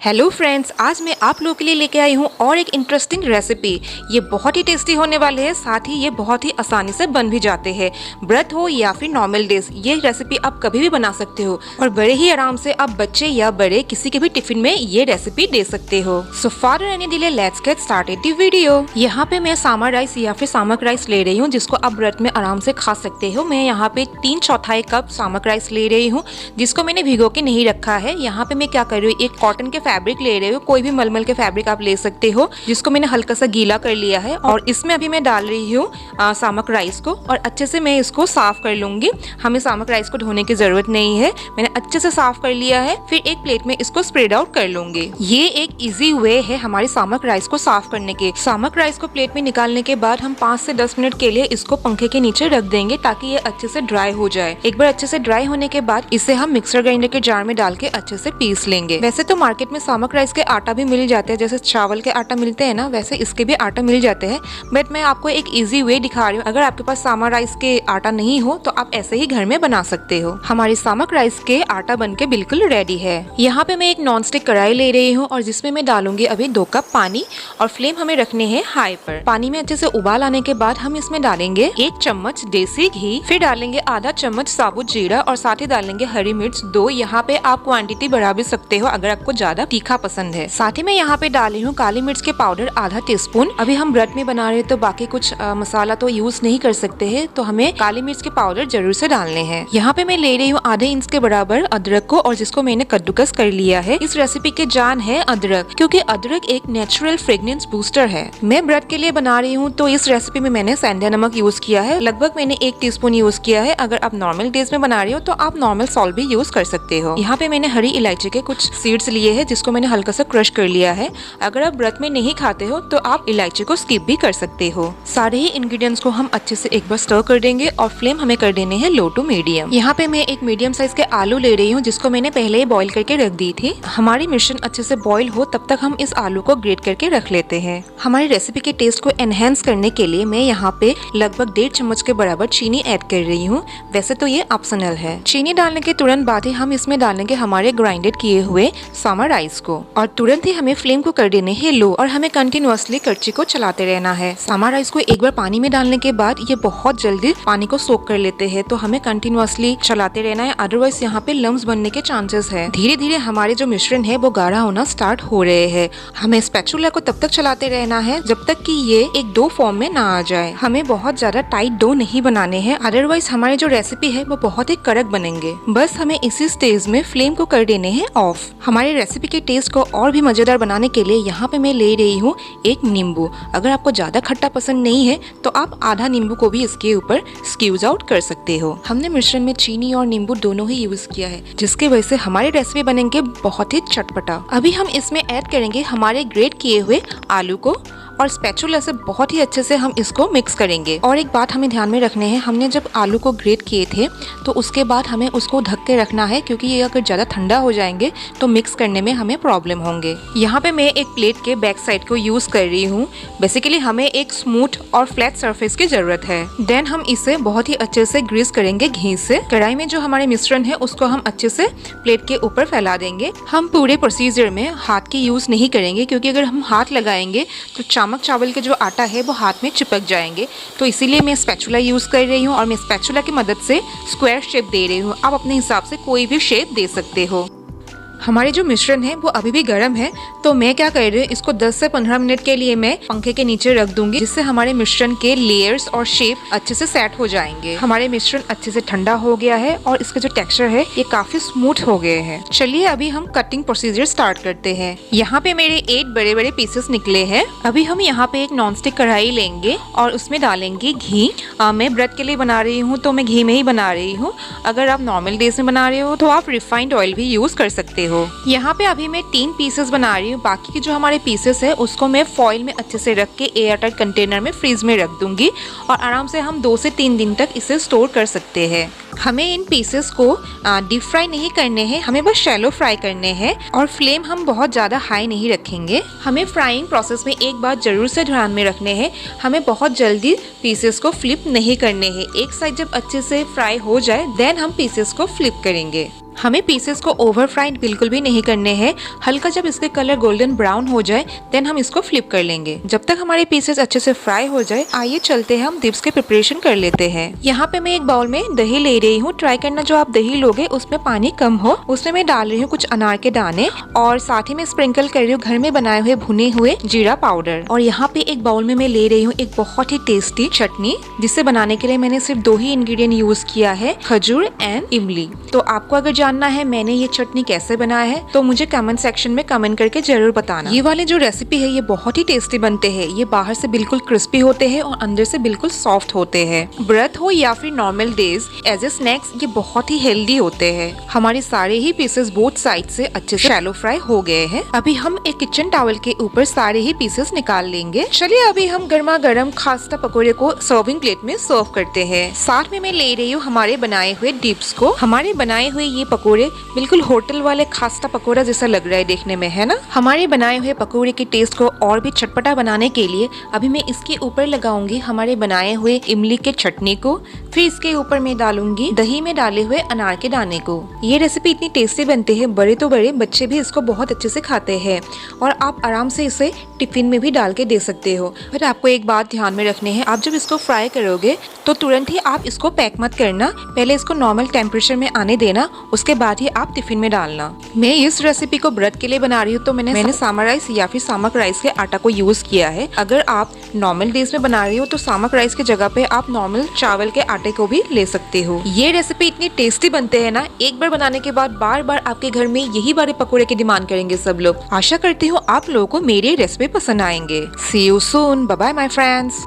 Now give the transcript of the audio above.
Hello friends, आज मैं आप लोगों के लिए लेके आई हूँ और एक इंटरेस्टिंग रेसिपी। ये बहुत ही टेस्टी होने वाले हैं, साथ ही ये बहुत ही आसानी से बन भी जाते हैं। व्रत हो या फिर नॉर्मल डेज, ये रेसिपी आप कभी भी बना सकते हो और बड़े ही आराम से आप बच्चे या बड़े किसी के भी टिफिन में ये रेसिपी दे सकते हो। So for any delay let's get started the video. यहाँ पे मैं सामा राइस या फिर सामक राइस ले रही हूँ, जिसको आप व्रत में आराम से खा सकते हो। मैं यहाँ पे 3/4 कप सामक राइस ले रही हूँ, जिसको मैंने भिगो के नहीं रखा है। यहाँ पे मैं क्या कर रही हूँ, एक कॉटन के फैब्रिक ले रहे हो, कोई भी मलमल के फैब्रिक आप ले सकते हो, जिसको मैंने हल्का सा गीला कर लिया है। और इसमें अभी मैं डाल रही हूँ सामक राइस को और अच्छे से मैं इसको साफ कर लूंगी। हमें सामक राइस को धोने की जरूरत नहीं है, मैंने अच्छे से साफ कर लिया है। फिर एक प्लेट में इसको स्प्रेड आउट कर लूंगी। ये एक इजी वे है हमारी सामक राइस को साफ करने के। सामक राइस को प्लेट में निकालने के बाद हम 5 से 10 मिनट के लिए इसको पंखे के नीचे रख देंगे, ताकि ये अच्छे से ड्राई हो जाए। एक बार अच्छे से ड्राई होने के बाद इसे हम मिक्सर ग्राइंडर के जार में डाल के अच्छे से पीस लेंगे। वैसे तो मार्केट में सामक राइस के आटा भी मिल जाते हैं, जैसे चावल के आटा मिलते हैं ना, वैसे इसके भी आटा मिल जाते हैं। बट मैं आपको एक इजी वे दिखा रही हूँ। अगर आपके पास सामा राइस के आटा नहीं हो तो आप ऐसे ही घर में बना सकते हो। हमारी सामक राइस के आटा बनके बिल्कुल रेडी है। यहाँ पे मैं एक नॉन स्टिक कढ़ाई ले रही हूँ और जिसमें मैं डालूंगी अभी 2 कप पानी और फ्लेम हमें रखने हैं हाई पर। पानी में अच्छे से उबाल आने के बाद हम इसमें डालेंगे 1 चम्मच देसी घी, फिर डालेंगे आधा चम्मच साबुत जीरा और साथ ही डालेंगे हरी मिर्च 2। यहाँ पे आप क्वांटिटी बढ़ा भी सकते हो अगर आपको ज्यादा तीखा पसंद है। साथ ही मैं यहाँ पे डाल रही हूँ काली मिर्च के पाउडर आधा टीस्पून। अभी हम व्रत में बना रहे हैं तो बाकी कुछ मसाला तो यूज नहीं कर सकते हैं, तो हमें काली मिर्च के पाउडर जरूर से डालने हैं। यहाँ पे मैं ले रही हूँ आधे इंच के बराबर अदरक को, और जिसको मैंने कद्दूकस कर लिया है। इस रेसिपी के जान है अदरक, क्योंकि अदरक एक नेचुरल फ्रेग्रेंस बूस्टर है। मैं व्रत के लिए बना रही हूँ तो इस रेसिपी में मैंने सेंधा नमक यूज किया है, लगभग मैंने 1 टीस्पून यूज किया है। अगर आप नॉर्मल डेज में बना रही हो तो आप नॉर्मल सॉल्ट भी यूज कर सकते हो। यहाँ पे मैंने हरी इलायची के कुछ सीड्स लिए है, जिसको मैंने हल्का सा क्रश कर लिया है। अगर आप व्रत में नहीं खाते हो तो आप इलायची को स्किप भी कर सकते हो। सारे ही इंग्रेडिएंट्स को हम अच्छे से एक बार स्टर कर देंगे और फ्लेम हमें कर देने हैं लो टू मीडियम। यहाँ पे मैं एक मीडियम साइज के आलू ले रही हूँ, जिसको मैंने पहले ही बॉईल करके रख दी थी। हमारी मिश्रण अच्छे से बॉईल हो तब तक हम इस आलू को ग्रेट करके रख लेते हैं। हमारी रेसिपी के टेस्ट को एनहेंस करने के लिए मैं यहाँ पे लगभग 1.5 चम्मच के बराबर चीनी ऐड कर रही हूँ। वैसे तो ये ऑप्शनल है। चीनी डालने के तुरंत बाद ही हम इसमें डालेंगे हमारे ग्राइंडेड किए हुए सामा राइस को, और तुरंत ही हमें फ्लेम को कर देने हैं लो और हमें कंटिन्यूअसली कड़छी को चलाते रहना है। सामा राइस को एक बार पानी में डालने के बाद ये बहुत जल्दी पानी को सोक कर लेते हैं, तो हमें कंटिन्यूअसली चलाते रहना है, अदरवाइज यहाँ पे लम्स बनने के चांसेस है। धीरे धीरे हमारे जो मिश्रण है वो गाढ़ा होना स्टार्ट हो रहे हैं। हमें स्पैचुला को तब तक चलाते रहना है जब तक कि ये एक डो फॉर्म में ना आ जाए। हमें बहुत ज्यादा टाइट डो नहीं बनाने हैं, अदरवाइज हमारी जो रेसिपी है वो बहुत ही कड़क बनेंगे। बस हमें इसी स्टेज में फ्लेम को कर देने हैं ऑफ। हमारी रेसिपी के टेस्ट को और भी मजेदार बनाने के लिए यहाँ पे मैं ले रही हूँ एक नींबू। अगर आपको ज्यादा खट्टा पसंद नहीं है तो आप आधा नींबू को भी इसके ऊपर स्क्यूज आउट कर सकते हो। हमने मिश्रण में चीनी और नींबू दोनों ही यूज किया है, जिसकी वजह से हमारी रेसिपी बनेंगे बहुत ही चटपटा। अभी हम इसमें ऐड करेंगे हमारे ग्रेट किए हुए आलू को, और स्पैचुला से बहुत ही अच्छे से हम इसको मिक्स करेंगे। और एक बात हमें ध्यान में रखने हैं, हमने जब आलू को ग्रेट किए थे तो उसके बाद हमें उसको ढक के रखना है, क्योंकि ये अगर ज्यादा ठंडा हो जाएंगे तो मिक्स करने में हमें प्रॉब्लम होंगे। यहाँ पे मैं एक प्लेट के बैक साइड को यूज कर रही हूँ। बेसिकली हमें एक स्मूथ और फ्लैट सरफेस की जरूरत है। देन हम इसे बहुत ही अच्छे से ग्रीस करेंगे घी से। कढ़ाई में जो हमारे मिश्रण है उसको हम अच्छे से प्लेट के ऊपर फैला देंगे। हम पूरे प्रोसीजर में हाथ की यूज नहीं करेंगे, क्योंकि अगर हम हाथ लगाएंगे तो नमक चावल के जो आटा है वो हाथ में चिपक जाएंगे, तो इसीलिए मैं स्पैचुला यूज कर रही हूँ और मैं स्पैचुला की मदद से स्क्वायर शेप दे रही हूँ। आप अपने हिसाब से कोई भी शेप दे सकते हो। हमारे जो मिश्रण है वो अभी भी गर्म है, तो मैं क्या कर रही हूँ, इसको 10 से 15 मिनट के लिए मैं पंखे के नीचे रख दूंगी, जिससे हमारे मिश्रण के लेयर्स और शेप अच्छे से सेट हो जाएंगे। हमारे मिश्रण अच्छे से ठंडा हो गया है और इसका जो टेक्सचर है ये काफी स्मूथ हो गए हैं। चलिए अभी हम कटिंग प्रोसीजर स्टार्ट करते हैं। यहाँ पे मेरे 8 बड़े बड़े पीसेस निकले हैं। अभी हम यहाँ पे एक नॉनस्टिक कढ़ाई लेंगे और उसमें डालेंगे घी। मैं व्रत के लिए बना रही हूँ तो मैं घी में ही बना रही हूँ। अगर आप नॉर्मल डेज में बना रहे हो तो आप रिफाइंड ऑयल भी यूज कर सकते हो। यहाँ पे अभी मैं 3 पीसेस बना रही हूँ। बाकी के जो हमारे पीसेस है उसको मैं फॉइल में अच्छे से रख के एयर टाइट कंटेनर में फ्रीज में रख दूंगी, और आराम से हम 2 से 3 दिन तक इसे स्टोर कर सकते हैं। हमें इन पीसेस को डीप फ्राई नहीं करने हैं, हमें बस शैलो फ्राई करने हैं, और फ्लेम हम बहुत ज़्यादा हाई नहीं रखेंगे। हमें फ्राइंग प्रोसेस में एक बात जरूर से ध्यान में रखने हैं, हमें बहुत जल्दी पीसेस को फ्लिप नहीं करने हैं। एक साइड जब अच्छे से फ्राई हो जाए देन हम पीसेस को फ्लिप करेंगे। हमें पीसेस को ओवर फ्राइड बिल्कुल भी नहीं करने हैं। हल्का जब इसके कलर गोल्डन ब्राउन हो जाए देन हम इसको फ्लिप कर लेंगे। जब तक हमारे पीसेस अच्छे से फ्राई हो जाए आइए चलते हैं हम डिप्स के प्रिपरेशन कर लेते हैं। यहाँ पे मैं एक बाउल में दही ले रही हूँ। ट्राई करना जो आप दही लोगे उसमें पानी कम हो। उसमें मैं डाल रही हूँ कुछ अनार के दाने और साथ ही मैं स्प्रिंकल कर रही हूँ घर में बनाए हुए भुने हुए जीरा पाउडर। और यहाँ पे एक बाउल में मैं ले रही हूँ एक बहुत ही टेस्टी चटनी, जिसे बनाने के लिए मैंने सिर्फ 2 ही इंग्रेडिएंट यूज किया है, खजूर एंड इमली। तो आपको अगर जानना है मैंने ये चटनी कैसे बनाया है तो मुझे कमेंट सेक्शन में कमेंट करके जरूर बताना। ये वाले जो रेसिपी है ये बहुत ही टेस्टी बनते हैं। ये बाहर से बिल्कुल क्रिस्पी होते हैं और अंदर से बिल्कुल सॉफ्ट होते हैं। व्रत हो या फिर normal days as a snacks ये बहुत ही हेल्दी होते हैं। हमारे सारे ही पीसेस बोथ साइड से अच्छे से शैलो फ्राई हो गए हैं। अभी हम एक किचन टॉवल के ऊपर सारे ही पीसेस निकाल लेंगे। चलिए अभी हम गर्मा गर्म खास्ता पकौड़े को सर्विंग प्लेट में सर्व करते हैं। साथ में मैं ले रही हूँ हमारे बनाए हुए डिप्स को। हमारे बनाए हुए ये पकौड़े बिल्कुल होटल वाले खास्ता पकौड़ा जैसा लग रहा है देखने में, है ना। हमारे बनाए हुए पकौड़े के टेस्ट को और भी चटपटा बनाने के लिए अभी मैं इसके ऊपर लगाऊंगी हमारे बनाए हुए इमली के चटनी को। फिर इसके ऊपर मैं डालूंगी दही में डाले हुए अनार के दाने को। ये रेसिपी इतनी टेस्टी बनती है, बड़े तो बड़े बच्चे भी इसको बहुत अच्छे से खाते हैं और आप आराम से इसे टिफिन में भी डाल के दे सकते हो। पर आपको एक बात ध्यान में रखनी है, आप जब इसको फ्राई करोगे तो तुरंत ही आप इसको पैक मत करना। पहले इसको नॉर्मल टेम्परेचर में आने देना, उसके बाद ही आप टिफिन में डालना। मैं इस रेसिपी को व्रत के लिए बना रही हूँ तो मैंने सामा राइस या फिर सामक राइस के आटा को यूज किया है। अगर आप नॉर्मल डेज में बना रही हो तो सामक राइस की जगह पे आप नॉर्मल चावल के आटे को भी ले सकते हो। ये रेसिपी इतनी टेस्टी बनते हैं ना, एक बार बनाने के बाद बार बार आपके घर में यही वाले पकौड़े की डिमांड करेंगे सब लोग। आशा करती हूँ आप लोगों को मेरी रेसिपी पसंद आएंगे। See you soon, bye bye my friends.